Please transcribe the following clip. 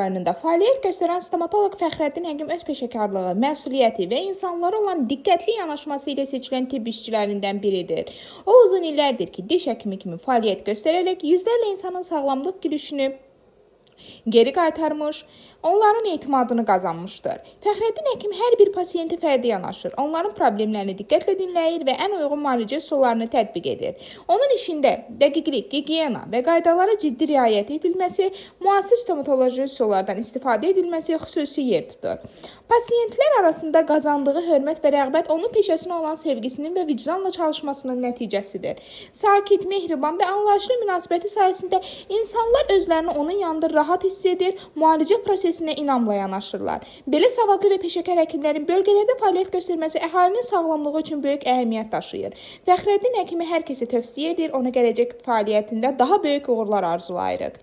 rayonunda fəaliyyət göstərən stomatoloq Fəxrəddin Həkim öz peşəkarlığı, məsuliyyəti və insanlara olan diqqətli yanaşması ilə seçilən tibb işçilərindən biridir. O uzun illərdir ki, diş həkimi kimi fəaliyyət göstərərək yüzlərlə insanın sağlamlıq gülüşünü geri qaytarmış, onların etimadını qazanmışdır. Fəxrəddin Həkim hər bir pasiyenti fərdi yanaşır, onların problemlərini diqqətlə dinləyir və ən uyğun müalicə üsullarını tətbiq edir. Onun işində dəqiqlik, gigiyena və qaydalara ciddi riayət edilməsi, müasir stomatoloji üsullardan istifadə edilməsi xüsusi yer tutur. Pasiyentlər arasında qazandığı hörmət və rəğbət onun peşəsinə olan sevgisinin və vicdanla çalışmasının nəticəsidir. Sakit, mehriban və anlayışlı münasibəti sayəsində insanlar özlərini onun yanında rahat hiss edir, müalicə prosesinə inamla yanaşırlar. Belə savadlı və peşəkar həkimlərin bölgələrdə fəaliyyət göstərməsi əhalinin sağlamlığı üçün böyük əhəmiyyət daşıyır. Fəxrəddin Həkimi hər kəsə tövsiyə edir, ona gələcək fəaliyyətində daha böyük uğurlar arzulayırıq.